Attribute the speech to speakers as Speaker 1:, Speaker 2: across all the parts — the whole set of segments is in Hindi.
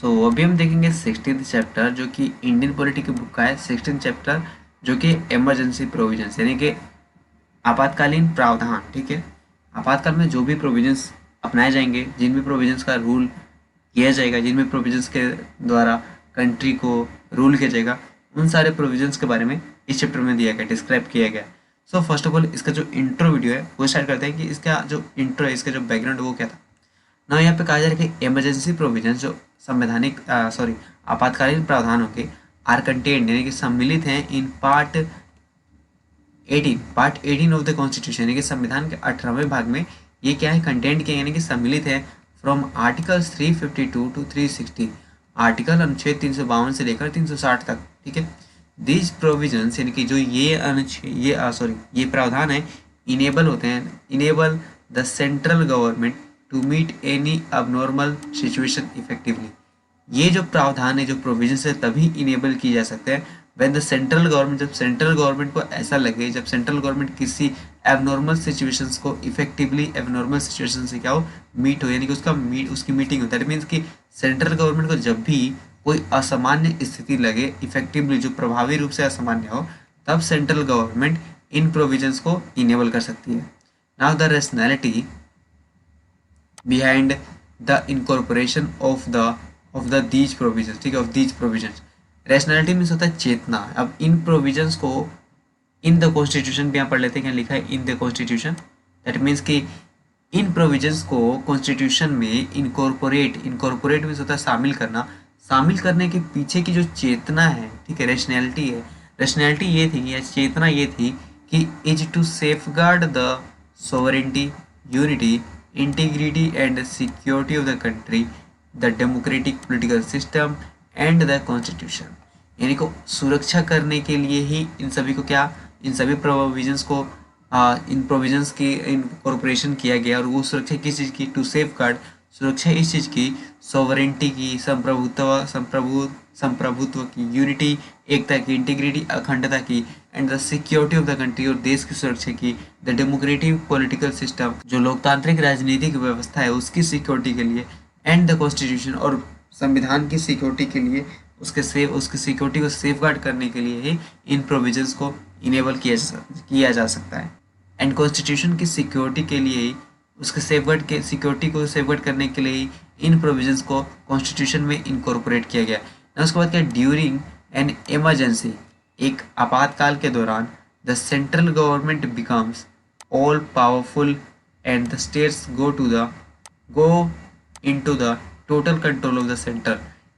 Speaker 1: सो अभी हम देखेंगे 16th चैप्टर जो कि इंडियन पॉलिटी की बुक का है। 16th चैप्टर जो कि इमरजेंसी प्रोविजंस यानी कि आपातकालीन प्रावधान। ठीक है, आपातकाल में जो भी प्रोविजंस अपनाए जाएंगे, जिन भी प्रोविजंस का रूल किया जाएगा, जिन भी प्रोविजंस के द्वारा कंट्री को रूल किया जाएगा, उन सारे प्रोविजंस के बारे में इस चैप्टर में दिया गया, डिस्क्राइब किया गया। सो फर्स्ट ऑफ ऑल इसका जो इंट्रो वीडियो है वो स्टार्ट करते हैं कि इसका जो इंट्रो है, इसका जो बैकग्राउंड वो क्या था ना। यहाँ पे कहा जा रहा है कि इमरजेंसी प्रोविजंस जो संवैधानिक आपातकालीन प्रावधानों के आर कंटेंट यानी कि सम्मिलित हैं in part 18 of the constitution यानी कि संविधान के 18वें भाग में। ये क्या है, कंटेंट के यानी कि सम्मिलित है फ्रॉम आर्टिकल्स 352 टू 360, आर्टिकल अनुच्छेद 352 से लेकर 360 तक। ठीक है, दीज प्रोविजंस यानी कि जो ये अनुच्छेद ये प्रावधान है इनेबल होते हैं, enable the central government to meet any abnormal situation effectively. ये जो प्रावधान है, जो प्रोविजंस है, तभी इनेबल किए जा सकते हैं व्हेन द सेंट्रल गवर्नमेंट, जब सेंट्रल गवर्नमेंट को ऐसा लगे, जब सेंट्रल गवर्नमेंट किसी एबनॉर्मल सिचुएशंस को इफेक्टिवली, एबनॉर्मल सिचुएशन से क्या हो, मीट हो, यानी कि उसकी मीटिंग हो। दैट मीन्स कि सेंट्रल गवर्नमेंट को जब भी कोई असामान्य स्थिति लगे, इफेक्टिवली जो प्रभावी रूप से असामान्य हो, तब सेंट्रल गवर्नमेंट इन प्रोविजंस को इनेबल कर सकती है। Now the rationality behind the incorporation of the these provisions. ठीक है, of these provisions. Rationality means होता है चेतना। अब इन प्रोविजंस को इन द कॉन्स्टिट्यूशन भी यहाँ पढ़ लेते हैं, क्या लिखा है in the constitution. That means कि इन प्रोविजंस को कॉन्स्टिट्यूशन में इनकॉर्पोरेट मीन्स होता है शामिल करना। शामिल करने के पीछे की जो चेतना है, ठीक है, रैशनैलिटी है, रैशनैलिटी ये थी या चेतना ये थी कि is to safeguard the sovereignty, unity, integrity and security of the country, the democratic political system and the constitution. यानी को सुरक्षा करने के लिए ही इन सभी को क्या, इन सभी प्रोविजंस को इन प्रोविजंस की इनकॉर्पोरेशन किया गया। और वो सुरक्षा किस चीज़ की, टू सेफगार्ड, सुरक्षा इस चीज़ की, सोवरेंटी की, संप्रभुत्व की, यूनिटी, एकता की, इंटीग्रिटी, अखंडता की, and the security of the country, और देश की सुरक्षा की, द डेमोक्रेटिक पॉलिटिकल सिस्टम, जो लोकतांत्रिक राजनीतिक व्यवस्था है उसकी सिक्योरिटी के लिए, एंड द कॉन्स्टिट्यूशन, और संविधान की सिक्योरिटी के लिए, उसकी सिक्योरिटी को सेफगार्ड करने के लिए ही इन प्रोविजंस को इनेबल किया जा सकता है। एंड कॉन्स्टिट्यूशन की सिक्योरिटी के लिए ही, उसके सिक्योरिटी को सेफगार्ड करने के लिए ही इन प्रोविजंस को कॉन्स्टिट्यूशन में इनकॉर्पोरेट किया गया। उसके बाद क्या, ड्यूरिंग एन इमरजेंसी, एक आपातकाल के दौरान, the central government becomes all powerful and the states go into the total control of the centre.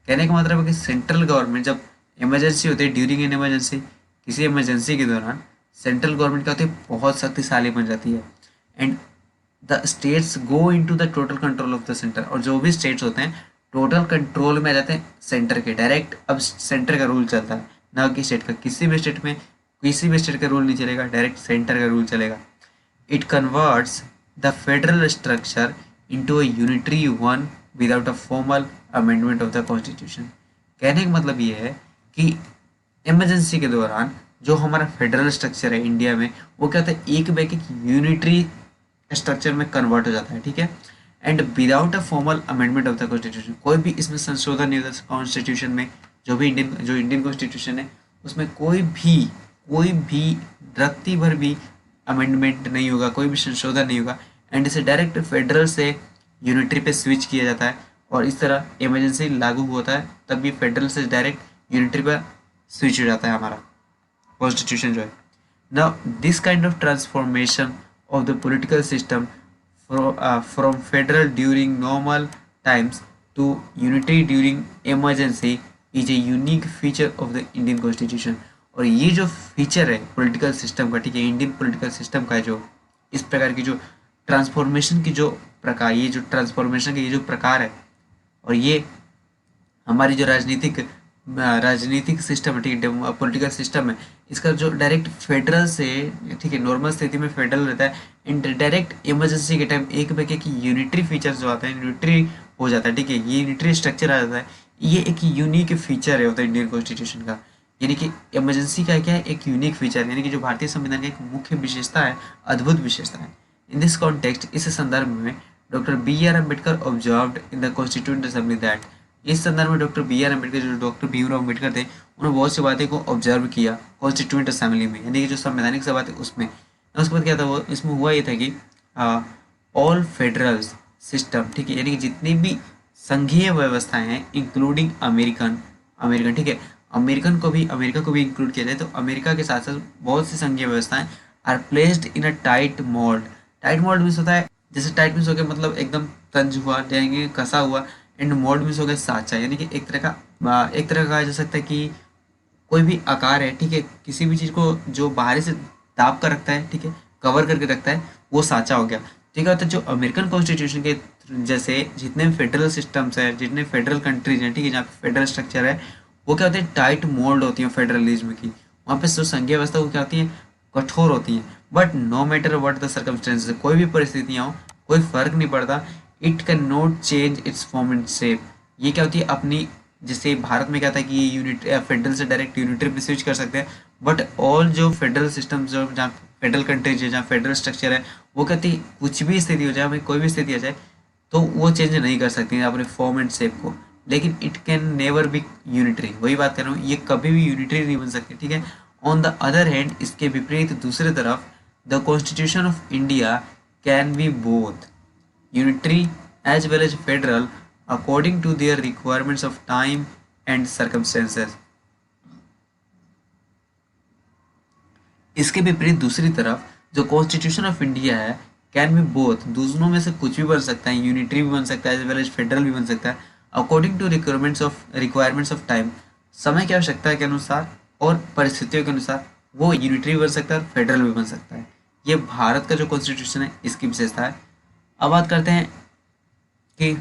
Speaker 1: कहने का मतलब है कि सेंट्रल गवर्नमेंट जब इमरजेंसी होती है, ड्यूरिंग एन इमरजेंसी, किसी इमरजेंसी के दौरान सेंट्रल गवर्नमेंट क्या होती है, बहुत शक्तिशाली बन जाती है। And the states go into the total control of the centre, और जो भी स्टेट्स होते हैं टोटल कंट्रोल में आ जाते हैं सेंटर के, डायरेक्ट अब सेंटर का रूल चलता है, ना कि स्टेट का। किसी भी स्टेट का रूल नहीं चलेगा, डायरेक्ट सेंटर का रूल चलेगा। It converts the federal structure into a unitary one without a formal amendment of the constitution. कहने का मतलब ये है कि इमरजेंसी के दौरान जो हमारा फेडरल स्ट्रक्चर है इंडिया में, वो क्या होता है, एक यूनिटरी स्ट्रक्चर में कन्वर्ट हो जाता है। ठीक है, and without a formal amendment of the constitution, कोई भी इसमें संशोधन नहीं होता कॉन्स्टिट्यूशन में। जो इंडियन कॉन्स्टिट्यूशन है उसमें कोई भी रत्ती भर भी अमेंडमेंट नहीं होगा, कोई भी संशोधन नहीं होगा। एंड इसे डायरेक्ट फेडरल से यूनिटरी पे स्विच किया जाता है, और इस तरह इमरजेंसी लागू होता है तब भी फेडरल से डायरेक्ट यूनिटरी पे स्विच हो जाता है हमारा कॉन्स्टिट्यूशन जो है। Now this kind of transformation of the political system from federal during normal times to unitary during emergency is a unique feature of the Indian constitution. और ये जो फीचर है पॉलिटिकल सिस्टम का, ठीक है, इंडियन पॉलिटिकल सिस्टम का, जो इस प्रकार की जो ट्रांसफॉर्मेशन की जो प्रकार, ये जो ट्रांसफॉर्मेशन के ये जो प्रकार है, और ये हमारी जो राजनीतिक सिस्टम है, ठीक है, पॉलिटिकल सिस्टम है, इसका जो डायरेक्ट फेडरल से, ठीक है, नॉर्मल स्थिति में फेडरल रहता है, एंड डायरेक्ट इमरजेंसी के टाइम एक यूनिटरी फीचर्स जो आते हैं, यूनिटरी हो जाता है। ठीक है, ये यूनिटरी स्ट्रक्चर आ जाता है। ये एक यूनिक फीचर है ऑफ द इंडियन कॉन्स्टिट्यूशन का, यानी कि इमरजेंसी का क्या है, एक यूनिक फीचर है, यानी कि जो भारतीय संविधान की एक मुख्य विशेषता है, अद्भुत विशेषता है। इन दिस कॉन्टेक्स्ट, इस संदर्भ में doctor B R Ambedkar observed in the constituent assembly that इस संदर्भ में डॉक्टर बी आर अम्बेडकर, जो डॉक्टर भीमराव अम्बेडकर थे, उन्होंने बहुत सी बातें को ऑब्जर्व किया कॉन्स्टिट्यूएंट असेंबली में, यानी कि जो संवैधानिक सभा थी उसमें। उसके बाद क्या था, वो इसमें हुआ ये था कि ऑल फेडरल सिस्टम, ठीक है, यानी कि जितनी भी संघीय व्यवस्थाएं हैं इंक्लूडिंग अमेरिकन, ठीक है, अमेरिका को भी इंक्लूड किया जाए तो अमेरिका के साथ साथ बहुत सी संघीय व्यवस्थाएं are placed in a tight mould. Tight mould means होता है, जैसे टाइट मीन्स हो गया मतलब एकदम तंज हुआ, यानी कसा हुआ, एंड मोल्ड मीन्स हो गया साचा, यानी कि एक तरह का कहा जा सकता है कि कोई भी आकार है, ठीक है, किसी भी चीज़ को जो बाहरी से दाब कर रखता है, ठीक है, कवर करके रखता है, वो साचा हो गया, ठीक है। तो जो अमेरिकन कॉन्स्टिट्यूशन के जैसे जितने फेडरल सिस्टम्स है, जितने फेडरल कंट्रीज हैं, ठीक है, जहाँ पे फेडरल स्ट्रक्चर है, वो क्या होते हैं, टाइट मोल्ड होती हैं फेडरलिज्म की। वहाँ पे जो संघीय व्यवस्था वो क्या होती है, कठोर होती हैं। But no matter what the circumstances, कोई भी परिस्थितियाँ हो, कोई फर्क नहीं पड़ता, it cannot change its form and shape. ये क्या होती है अपनी, जैसे भारत में क्या था कि यूनिट फेडरल से डायरेक्ट यूनिटरी पे स्विच कर सकते हैं, बट ऑल जो फेडरल सिस्टम, जो जहाँ फेडरल कंट्रीज है, जहाँ फेडरल स्ट्रक्चर है, वो कहती है कुछ भी स्थिति हो जाए, भाई कोई भी स्थिति आ जाए, तो वो चेंज नहीं कर सकती अपने फॉर्म एंड शेप को, लेकिन it can never be unitary. वही बात कर रहा हूँ, ये कभी भी यूनिटरी नहीं बन सकती, ठीक है। ऑन द अदर हैंड, इसके विपरीत दूसरी तरफ, the constitution of India can be both unitary as well as federal according to their requirements of time and circumstances। इसके विपरीत दूसरी तरफ जो कॉन्स्टिट्यूशन ऑफ इंडिया है, कैन बी बोथ, दोनों में से कुछ भी बन सकता है, यूनिटरी भी बन सकता है एज वेल एज फेडरल भी बन सकता है, according to requirements of time, समय की आवश्यकता के अनुसार और परिस्थितियों के अनुसार वो यूनिटरी भी बन सकता है और फेडरल भी बन सकता है। ये भारत का जो कॉन्स्टिट्यूशन है इसकी विशेषता है। अब बात करते हैं कि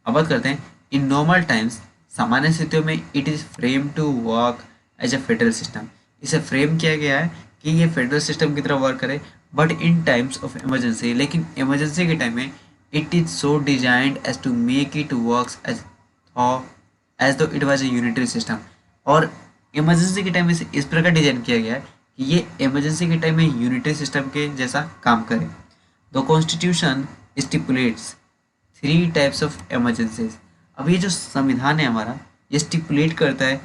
Speaker 1: इन नॉर्मल टाइम्स, सामान्य स्थितियों में it is frame to work as a federal system, इसे फ्रेम किया गया है कि ये फेडरल सिस्टम की तरह वर्क करे। But in times of emergency, लेकिन इमरजेंसी के टाइम में it is so designed as to make it works as though it was a unitary system. और इमरजेंसी के टाइम में इस प्रकार डिजाइन किया गया है कि ये इमरजेंसी के टाइम में यूनिटरी सिस्टम के जैसा काम करे। The constitution stipulates 3 types of emergencies. अब ये जो संविधान है हमारा, ये स्टिपुलेट करता है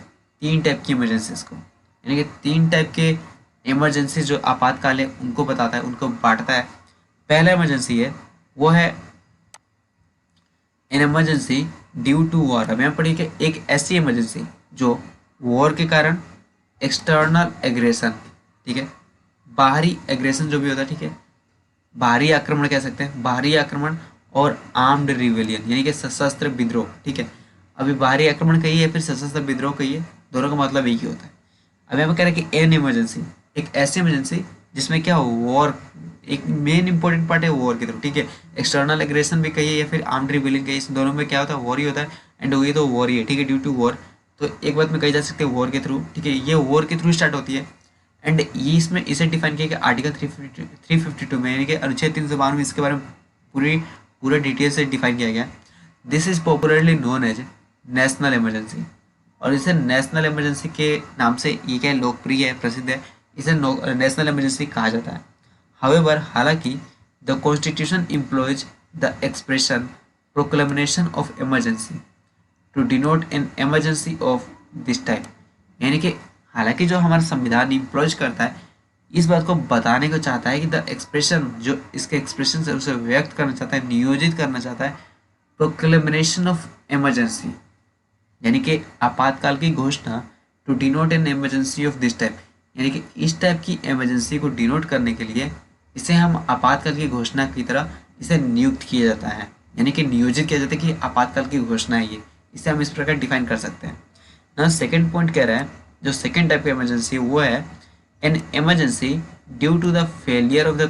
Speaker 1: 3 टाइप की इमरजेंसीज को, यानी कि 3 टाइप के इमरजेंसी जो आपातकाल है उनको बताता है, उनको बांटता है। पहला इमरजेंसी है वो है an emergency due to war. अब यहाँ पढ़िए कि एक ऐसी इमरजेंसी जो वॉर के कारण, एक्सटर्नल एग्रेशन, ठीक है, बाहरी एग्रेशन जो भी होता है, ठीक है, बाहरी आक्रमण कह सकते हैं, बाहरी आक्रमण और आर्म्ड रिवेलियन, यानी कि सशस्त्र विद्रोह, ठीक है। अभी बाहरी आक्रमण कहिए या फिर सशस्त्र विद्रोह कहिए, दोनों का मतलब एक ही होता है। अब यहाँ पे कह रहे हैं कि एन इमरजेंसी, एक ऐसी इमरजेंसी जिसमें क्या हो, वॉर, एक मेन इंपॉर्टेंट पार्ट है वॉर के थ्रू, ठीक है। एक्सटर्नल एग्रेशन भी कहिए या फिर आर्म्ड रिवेलियन कहिए, इस दोनों में क्या होता है, वॉर ही होता है, एंड ये तो वॉर ही है, ठीक है, ड्यू टू वॉर। तो एक बात में कही जा सकती है वॉर के थ्रू, ठीक है, ये वॉर के थ्रू स्टार्ट होती है। एंड ये इसमें इसे डिफाइन किया गया आर्टिकल 352 में, यानी कि अनुच्छेद 352 में इसके बारे में पूरे डिटेल से डिफाइन किया गया। This is popularly known as national emergency, और इसे नेशनल इमरजेंसी के नाम से ये क्या लोकप्रिय है, प्रसिद्ध है, इसे नेशनल इमरजेंसी कहा जाता है। हाउएवर, हालांकि the constitution employs the expression proclamation of emergency to denote an emergency of this type, यानी कि हालांकि जो हमारा संविधान इम्प्लॉयज करता है इस बात को बताने को चाहता है कि द एक्सप्रेशन, जो इसके एक्सप्रेशन से उसे व्यक्त करना चाहता है, नियोजित करना चाहता है, प्रोक्लेमेशन ऑफ इमरजेंसी, यानी कि आपातकाल की घोषणा, to denote an emergency of this type, यानी कि इस टाइप की इमरजेंसी को डिनोट करने के लिए इसे हम आपातकाल की घोषणा की तरह इसे नियुक्त किया जाता है, यानी कि नियोजित किया जाता है कि आपातकाल की घोषणा है ये, इसे हम इस प्रकार डिफाइन कर सकते हैं ना। सेकेंड पॉइंट कह रहा है, जो सेकेंड टाइप की इमरजेंसी वो है an emergency due to the failure of the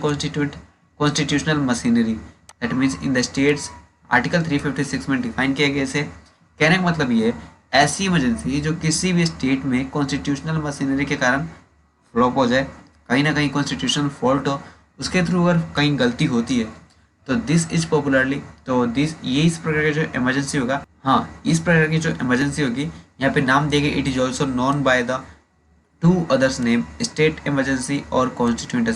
Speaker 1: constitutional machinery, that means in the states. Article 356 में डिफाइन किया गया इसे। कहने का मतलब ये है, ऐसी इमरजेंसी जो किसी भी स्टेट में कॉन्स्टिट्यूशनल मशीनरी के कारण फ्लॉप हो जाए, कहीं ना कहीं कॉन्स्टिट्यूशनल फॉल्ट हो, उसके थ्रू अगर कहीं गलती होती है तो दिस इज पॉपुलरली, तो ये इस प्रकार का जो इमरजेंसी होगा, हाँ, इस प्रकार की जो इमरजेंसी होगी यहाँ पे नाम दिए गए, it is also known by the 2 others name, state emergency और कॉन्स्टिट्यूंट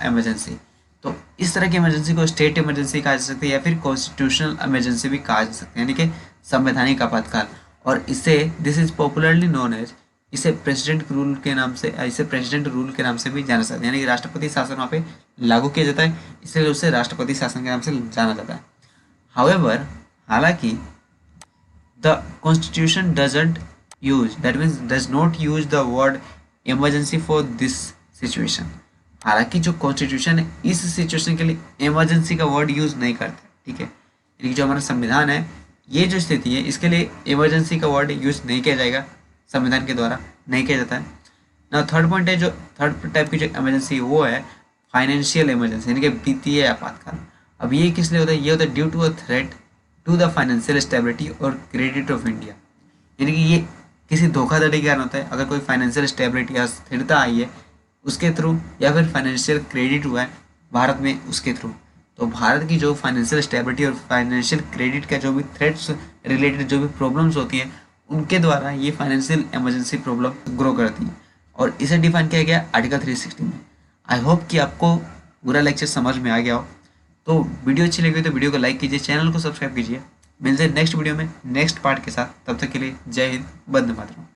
Speaker 1: इमरजेंसी। तो इस तरह की इमरजेंसी को स्टेट इमरजेंसी कहा जा सकता है या फिर कॉन्स्टिट्यूशनल इमरजेंसी भी कहा जा सकता है, यानी कि संवैधानिक आपातकाल। और इसे this is popularly known as, इसे प्रेसिडेंट रूल के नाम से, इसे प्रेसिडेंट रूल के नाम से भी जाना जाता है, यानी कि राष्ट्रपति शासन वहाँ पे लागू किया जाता है, इसलिए उसे राष्ट्रपति शासन के नाम से जाना जाता है। हाउएवर, हालांकि the constitution doesn't use, that means does not use the word emergency for this situation. हालांकि जो कॉन्स्टिट्यूशन है इस सिचुएशन के लिए इमरजेंसी का वर्ड यूज नहीं करता, ठीक है, यानी कि जो हमारा संविधान है, ये जो स्थिति है इसके लिए इमरजेंसी का वर्ड यूज नहीं किया जाएगा, संविधान के द्वारा नहीं किया जाता है ना। थर्ड पॉइंट है, जो थर्ड टाइप की जो इमरजेंसी वो है फाइनेंशियल इमरजेंसी, यानी कि वित्तीय आपातकाल। अब ये किस लिए होता है? ये होता है due to a threat to the financial stability और क्रेडिट ऑफ इंडिया, यानी कि ये किसी धोखाधड़ी के कारण होता है। अगर कोई फाइनेंशियल स्टेबिलिटी या स्थिरता आई है उसके थ्रू, या फिर फाइनेंशियल क्रेडिट हुआ है भारत में उसके थ्रू, तो भारत की जो फाइनेंशियल स्टेबिलिटी और फाइनेंशियल क्रेडिट का जो भी थ्रेट्स रिलेटेड जो भी प्रॉब्लम्स होती हैं उनके द्वारा ये फाइनेंशियल इमरजेंसी प्रॉब्लम ग्रो करती हैं, और इसे डिफाइन किया गया आर्टिकल 360 में। आई होप कि आपको पूरा लेक्चर समझ में आ गया हो। तो वीडियो अच्छी लगी तो वीडियो को लाइक कीजिए, चैनल को सब्सक्राइब कीजिए। मिलते हैं नेक्स्ट वीडियो में नेक्स्ट पार्ट के साथ, तब तक के लिए जय हिंद, वंदे मातरम।